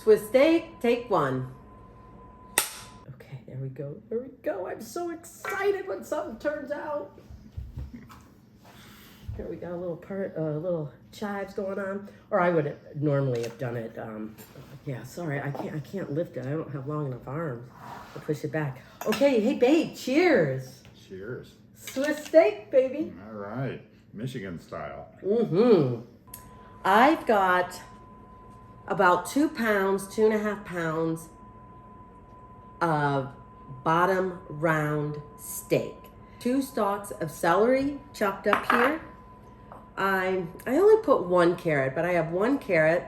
Swiss steak, take one. Okay, there we go. There we go. I'm so excited when something turns out. Here we got a little chives going on, or I would normally have done it. Yeah, sorry, I can't lift it. I don't have long enough arms to push it back. Okay, hey babe, cheers. Cheers. Swiss steak, baby. All right, Michigan style. I've got about 2 pounds, 2.5 pounds of bottom round steak. 2 stalks of celery chopped up here. I only put 1 carrot, but I have 1 carrot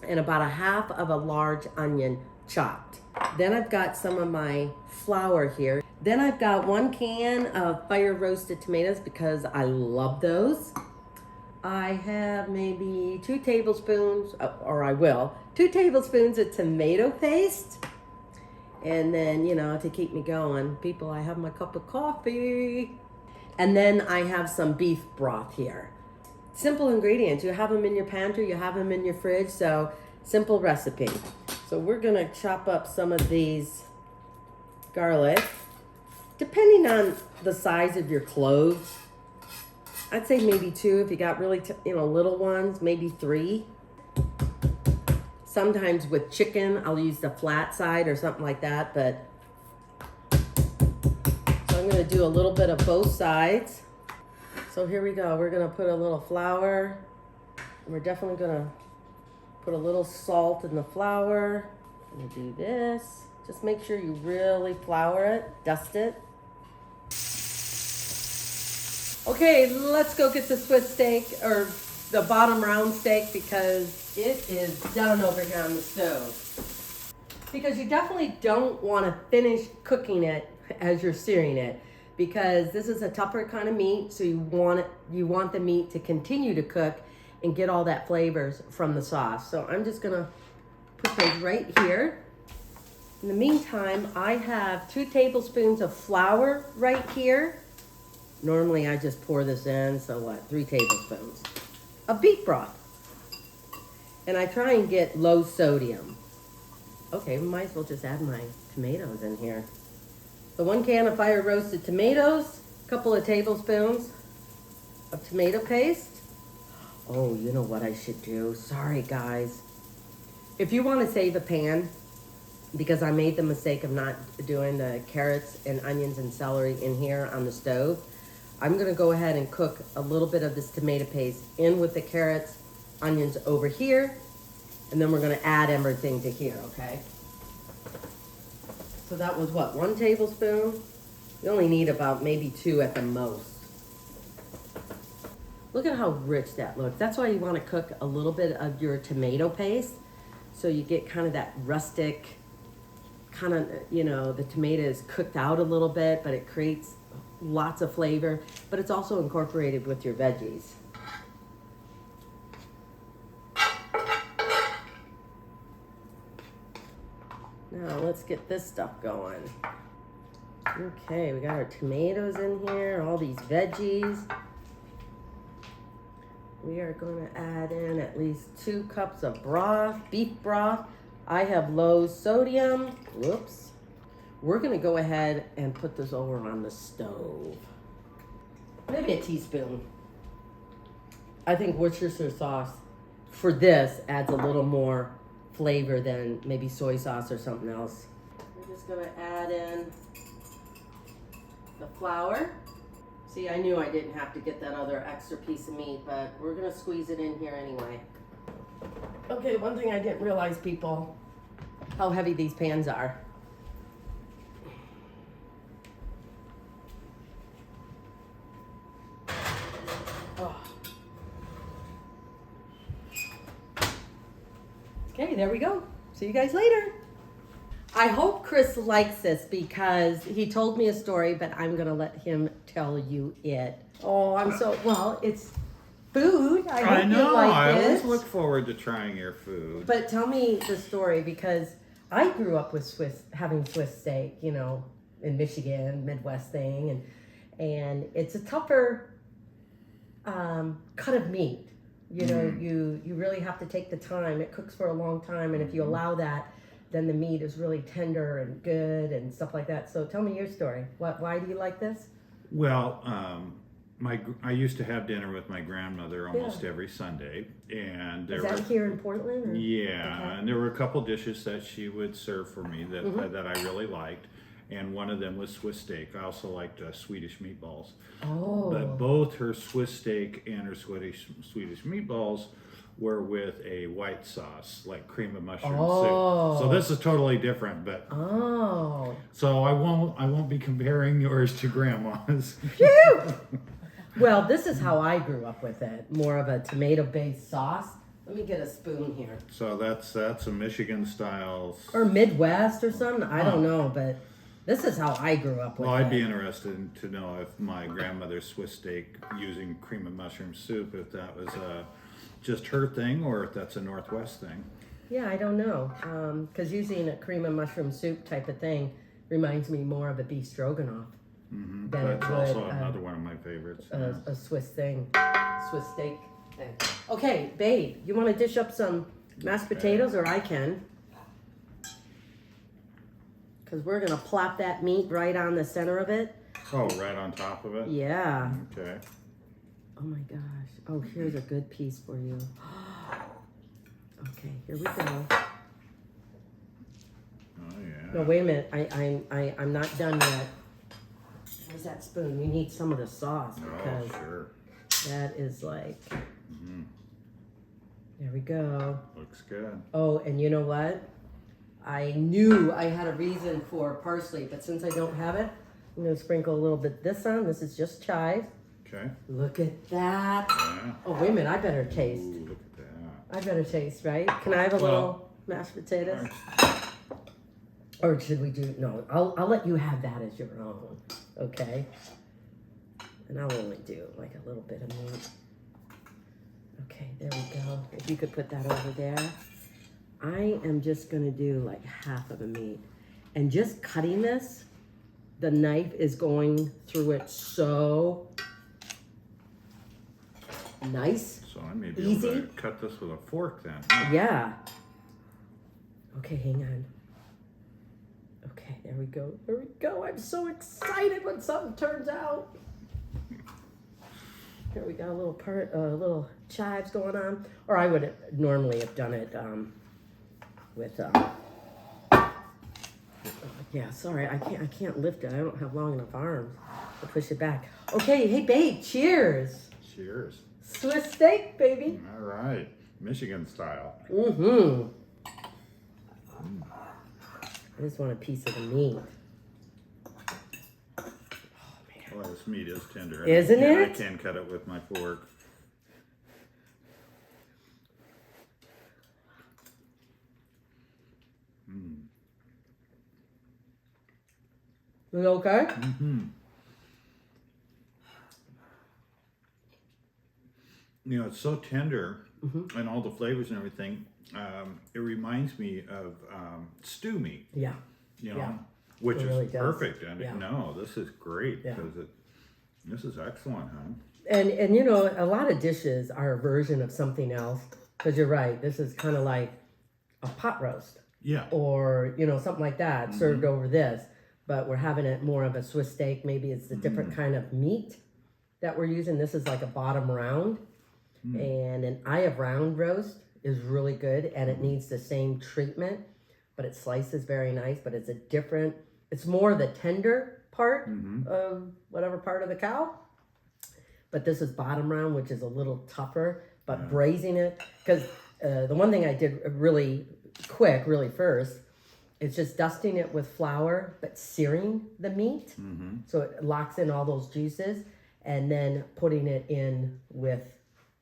and about 1/2 of a large onion chopped. Then I've got some of my flour here. Then I've got 1 can of fire roasted tomatoes because I love those. I have maybe 2 tablespoons, or I will, 2 tablespoons of tomato paste. And then, you know, to keep me going, people, I have my cup of coffee. And then I have some beef broth here. Simple ingredients. You have them in your pantry, you have them in your fridge, so simple recipe. So we're gonna chop up some of these garlic. Depending on the size of your cloves, I'd say maybe 2. If you got really, little ones, maybe 3. Sometimes with chicken, I'll use the flat side or something like that, but so I'm gonna do a little bit of both sides. So here we go. We're gonna put a little flour. And we're definitely gonna put a little salt in the flour. I'm gonna do this. Just make sure you really flour it, dust it. Okay, let's go get the Swiss steak, or the bottom round steak, because it is done over here on the stove. Because you definitely don't want to finish cooking it as you're searing it, because this is a tougher kind of meat, so you want the meat to continue to cook and get all that flavors from the sauce. So I'm just gonna put those right here. In the meantime, I have 2 tablespoons of flour right here. Normally I just pour this in, so what, 3 tablespoons of beef broth. And I try and get low sodium. Okay, we might as well just add my tomatoes in here. So 1 can of fire roasted tomatoes, a couple of tablespoons of tomato paste. Oh, you know what I should do? Sorry guys. If you want to save a pan, because I made the mistake of not doing the carrots and onions and celery in here on the stove, I'm gonna go ahead and cook a little bit of this tomato paste in with the carrots, onions over here, and then we're gonna add everything to here, okay? So that was what, 1 tablespoon? You only need about maybe 2 at the most. Look at how rich that looks. That's why you wanna cook a little bit of your tomato paste, so you get kind of that rustic, kind of, the tomato is cooked out a little bit, but it creates lots of flavor, but it's also incorporated with your veggies. Now let's get this stuff going. Okay, we got our tomatoes in here, all these veggies. We are going to add in at least 2 cups of broth, beef broth. I have low sodium. Whoops. We're gonna go ahead and put this over on the stove. Maybe a teaspoon. I think Worcestershire sauce for this adds a little more flavor than maybe soy sauce or something else. We're just gonna add in the flour. See, I knew I didn't have to get that other extra piece of meat, but we're gonna squeeze it in here anyway. Okay, one thing I didn't realize, people, how heavy these pans are. Okay, there we go. See you guys later. I hope Chris likes this because he told me a story, but I'm going to let him tell you it. Oh, I'm so, well, it's food. I hope know. You like I it. always look forward to trying your food. But tell me the story, because I grew up with having Swiss steak, in Michigan, Midwest thing. And it's a tougher cut of meat. You know, you really have to take the time. It cooks for a long time, and if you allow that, then the meat is really tender and good and stuff like that. So tell me your story. Why do you like this? Well, I used to have dinner with my grandmother almost every Sunday, and Is that here in Portland? Or? Yeah, Okay. and there were a couple dishes that she would serve for me that I really liked, and one of them was Swiss steak. I also liked Swedish meatballs. Oh. But both her Swiss steak and her Swedish meatballs were with a white sauce, like cream of mushroom soup. So this is totally different, but so I won't be comparing yours to grandma's. Phew! Well, this is how I grew up with it. More of a tomato-based sauce. Let me get a spoon here. So that's a Michigan style. Or Midwest or something. I don't know, but this is how I grew up with it. Well, I'd be interested to know if my grandmother's Swiss steak using cream of mushroom soup, if that was just her thing or if that's a Northwest thing. Yeah, I don't know. Because using a cream of mushroom soup type of thing reminds me more of a beef stroganoff. That's also another one of my favorites. A Swiss thing. Swiss steak thing. Okay, babe, you want to dish up some mashed potatoes, or I can? Because we're going to plop that meat right on the center of it. Oh, right on top of it? Yeah. Okay. Oh my gosh. Oh, here's a good piece for you. Okay, here we go. Oh yeah. No, wait a minute. I'm not done yet. Where's that spoon? You need some of the sauce because sure. that is like. There we go. Looks good. Oh, and you know what? I knew I had a reason for parsley, but since I don't have it, I'm gonna sprinkle a little bit of this on. This is just chives. Okay. Look at that. Yeah. Oh, wait a minute. I better taste. Ooh, look at that. I better taste, right? Can I have a little mashed potatoes? Or should we do, no, I'll let you have that as your own, okay? And I'll only do like a little bit of meat. Okay, there we go. If you could put that over there. I am just gonna do like half of the meat. And just cutting this, the knife is going through it so nice. So I may be Easy. able to cut this with a fork then. Yeah. Okay, hang on. Okay, there we go. There we go. I'm so excited when something turns out. Here we got a little chives going on. Or I would normally have done it with yeah, sorry, I can't lift it. I don't have long enough arms to push it back. Okay, hey babe, cheers. Cheers. Swiss steak, baby. All right. Michigan style. I just want a piece of the meat. Well, this meat is tender. Isn't it? I can cut it with my fork. Is it okay? You know, it's so tender and all the flavors and everything. It reminds me of stew meat. Yeah. You know, Yeah. which It is really does. perfect. And Yeah. no, this is great Yeah. because this is excellent, huh? And you know, a lot of dishes are a version of something else. Because you're right, this is kind of like a pot roast. Yeah. Or, you know, something like that served over this. But we're having it more of a Swiss steak. Maybe it's a different kind of meat that we're using. This is like a bottom round. And an eye of round roast is really good. And it needs the same treatment. But it slices very nice. But it's a different, it's more the tender part of whatever part of the cow. But this is bottom round, which is a little tougher. But braising it, because the one thing I did really quick, really first, is just dusting it with flour, but searing the meat. So it locks in all those juices. And then putting it in with,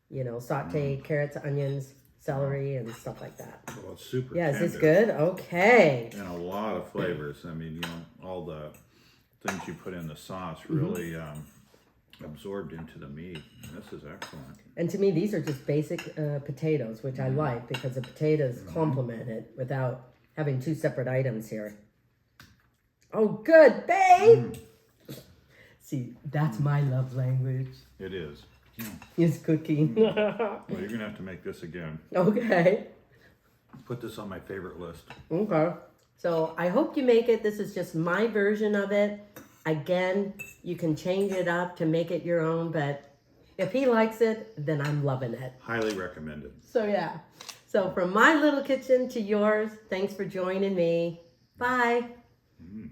you know, sauteed carrots, onions, celery, and stuff like that. Well, it's super Yeah, tender. is this good? Okay. And a lot of flavors. I mean, you know, all the things you put in the sauce really absorbed into the meat. This is excellent. And to me, these are just basic potatoes, which I like because the potatoes complement it without having two separate items here. Oh, good, babe! See, that's my love language. It is. is cooking. Well, you're gonna have to make this again. Okay. Put this on my favorite list. Okay. So I hope you make it. This is just my version of it. Again, you can change it up to make it your own, but if he likes it, then I'm loving it. Highly recommended. So yeah. So from my little kitchen to yours, thanks for joining me. Bye. Mm.